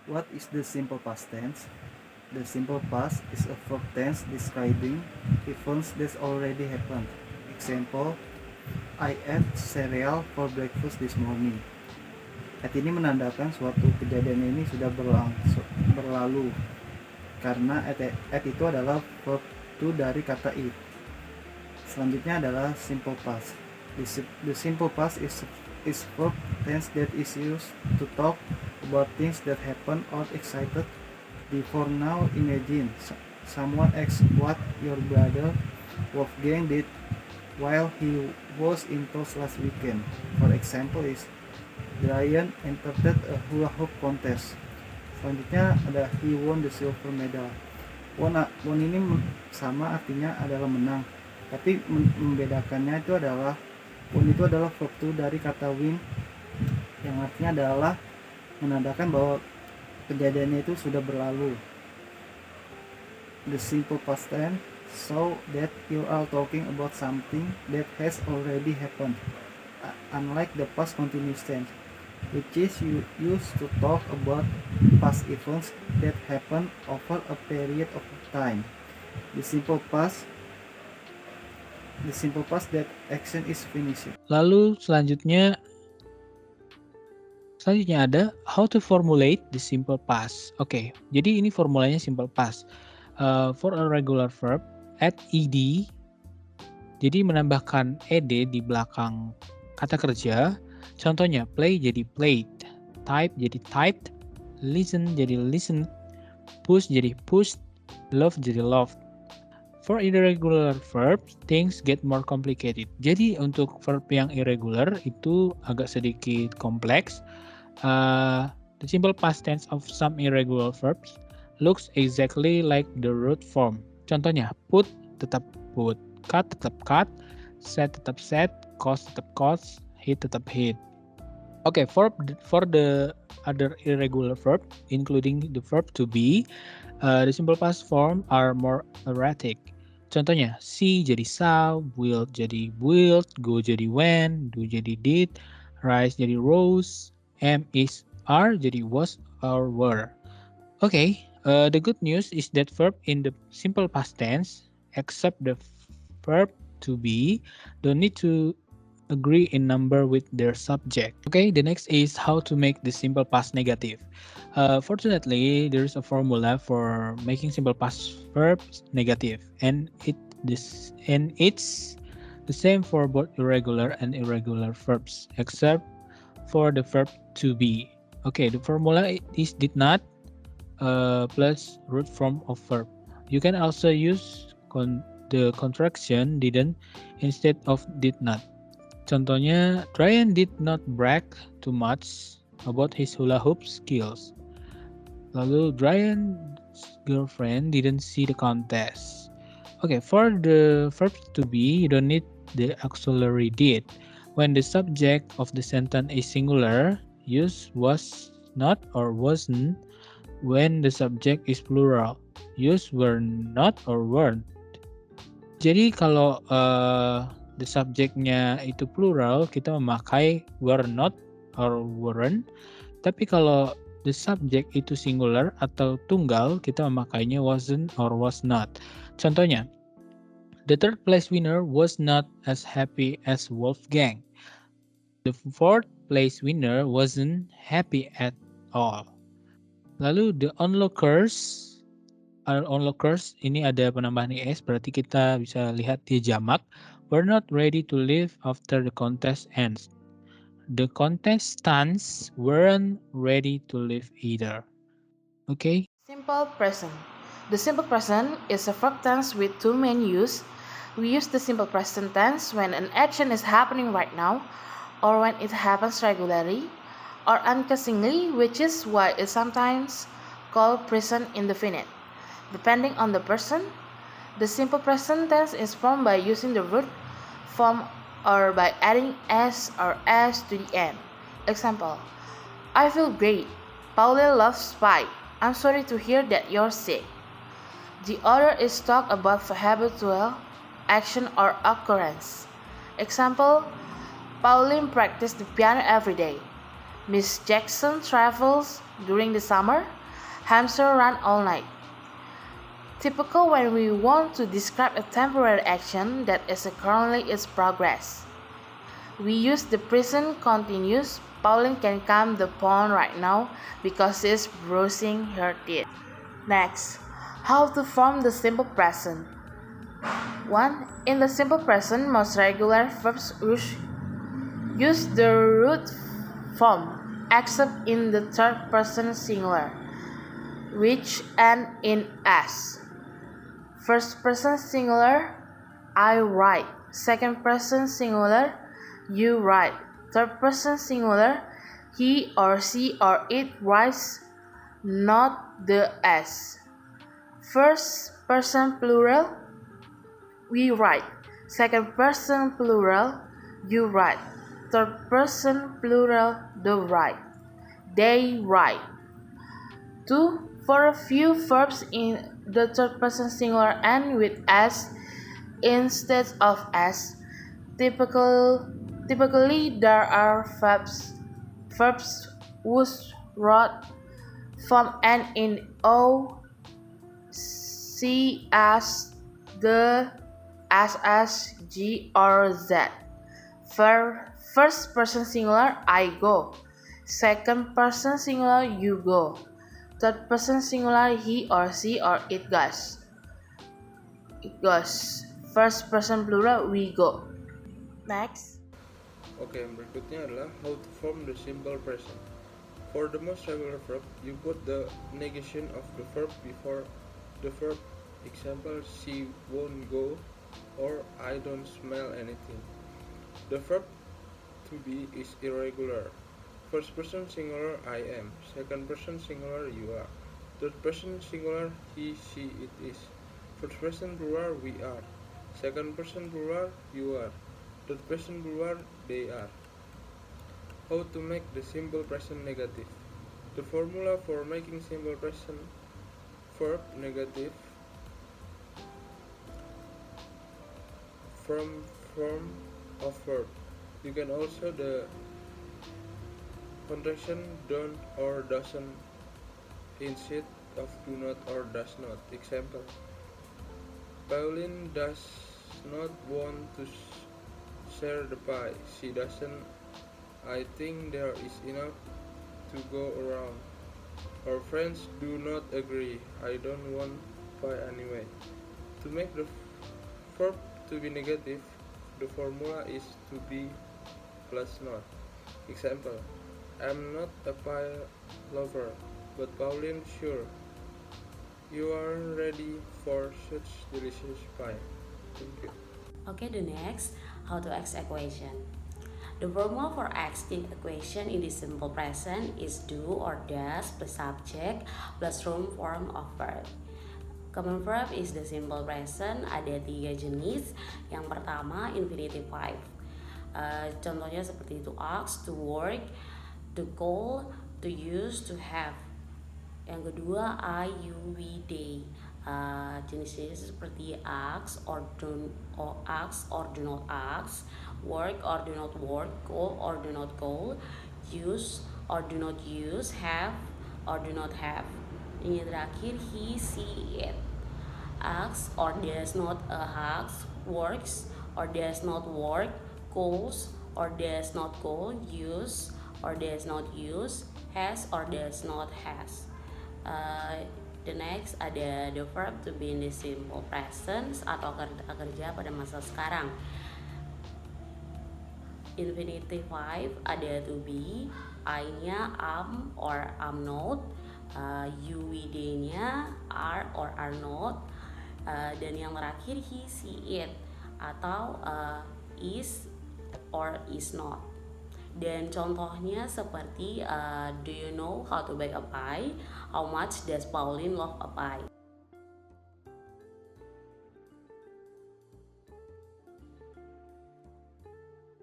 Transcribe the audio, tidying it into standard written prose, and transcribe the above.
What is the simple past tense? The simple past is a verb tense describing events that already happened. Example, I ate cereal for breakfast this morning. At ini menandakan suatu kejadian ini sudah berlalu karena at itu adalah verb to dari kata eat. Selanjutnya adalah simple past. The simple past is verb tense that is used to talk about things that happen or excited before. Now imagine someone asks what your brother Wolfgang did while he was in town last weekend. For example is Brian entered a hula hoop contest. Selanjutnya ada he won the silver medal. Won ini sama artinya adalah menang. Tapi membedakannya itu adalah won itu adalah verb to dari kata win yang artinya adalah menandakan bahwa kejadiannya itu sudah berlalu. The simple past tense so that you are talking about something that has already happened, unlike the past continuous tense, which is used to talk about past events that happen over a period of time. The simple past that action is finished. Lalu selanjutnya ada how to formulate the simple past. Oke, jadi ini formulanya simple past. For a regular verb, add ed. Jadi menambahkan ed di belakang kata kerja. Contohnya play jadi played, type jadi typed, listen jadi listened, push jadi pushed, love jadi loved. For irregular verbs, things get more complicated. Jadi untuk verb yang irregular itu agak sedikit kompleks. The simple past tense of some irregular verbs looks exactly like the root form. Contohnya, put tetap put, cut tetap cut, set tetap set, cost tetap cost, hit tetap hit. Okay, for the other irregular verb, including the verb to be, the simple past form are more erratic. Contohnya, see jadi saw, will jadi willed, go jadi went, do jadi did, rise jadi rose, am is are jadi was or were. Okay, the good news is that verb in the simple past tense, except the verb to be, don't need to agree in number with their subject. Okay, the next is how to make the simple past negative. Fortunately, there is a formula for making simple past verbs negative, and it's the same for both irregular and irregular verbs, except for the verb to be. Okay, the formula is did not plus root form of verb. You can also use the contraction didn't instead of did not. Contohnya, Ryan did not brag too much about his hula hoop skills. Lalu, Ryan's girlfriend didn't see the contest. Okay, for the verb to be, you don't need the auxiliary did. When the subject of the sentence is singular, use was not or wasn't. When the subject is plural, use were not or weren't. Jadi kalau the subjeknya itu plural, kita memakai were not or weren't. Tapi kalau the subject itu singular atau tunggal, kita memakainya wasn't or was not. Contohnya, the third place winner was not as happy as Wolfgang. The fourth place winner wasn't happy at all. Lalu the onlookers ini ada penambahan es, berarti kita bisa lihat dia jamak. We're not ready to leave after the contest ends. The contestants weren't ready to leave either. Okay? Simple present. The simple present is a verb tense with two main use. We use the simple present tense when an action is happening right now, or when it happens regularly, or unceasingly, which is why it's sometimes called present indefinite. Depending on the person, the simple present tense is formed by using the root form or by adding s or s to the end. Example, I feel great. Paula loves pie. I'm sorry to hear that you're sick. The other is talk about habitual action or occurrence. Example, Pauline practiced the piano every day. Miss Jackson travels during the summer. Hamster run all night. Typical when we want to describe a temporary action that is currently in progress. We use the present continuous. Pauline can come the pond right now because she's brushing her teeth. Next, how to form the simple present. 1. In the simple present, most regular verbs use the root form, except in the third person singular, which end in s. First person singular, I write. Second person singular, you write. Third person singular, he or she or it writes, not the s. First person plural, we write. Second person plural, you write. Third person plural, they write. They write. 2. For a few verbs in the third person singular end with s instead of s. Typically there are verbs whose root form end in o, c, as, the, ss, g, or z. First person singular, I go. Second person singular, you go. Third person singular, he or she or it goes. First person plural, we go. Next. Oke, berikutnya adalah how to form the simple present. For the most regular verb, you put the negation of the verb before the verb. Example, she won't go or I don't smell anything. The verb to be is irregular. First person singular, I am. Second person singular, you are. Third person singular, he, she, it is. First person plural, we are. Second person plural, you are. Third person plural, they are. How to make the simple present negative. The formula for making simple present verb negative from form of verb. You can also the contraction don't or doesn't instead of do not or does not. Example, Pauline does not want to share the pie. She doesn't. I think there is enough to go around. Our friends do not agree. I don't want pie anyway. To make the verb to be negative, the formula is to be plus not. Example, I'm not a pie lover, but Pauline sure. You are ready for such delicious pie. Thank you. Okay, the next, how to ask equation. The formula for asking equation in the simple present is do or does plus subject plus room form of verb. Common verb is the simple present, ada 3 jenis. Yang pertama, infinitive 5. Contohnya seperti to ask, to work, to call, to use, to have. Yang kedua, I, you, we, they. Jenis-jenis seperti ask or do not ask, work or do not work, call or do not call, use or do not use, have or do not have. Ini terakhir, he, she, it. Asks or does not ask, works or does not work, calls or does not call, use or does not use, has or does not has. The next ada the verb to be in the simple present atau kerja pada masa sekarang. Infinitive 5 ada to be, I-nya am or am not, you, we, they-nya are or are not, dan yang terakhir he, she, it atau is or is not. Dan contohnya seperti do you know how to bake a pie? How much does Pauline love a pie?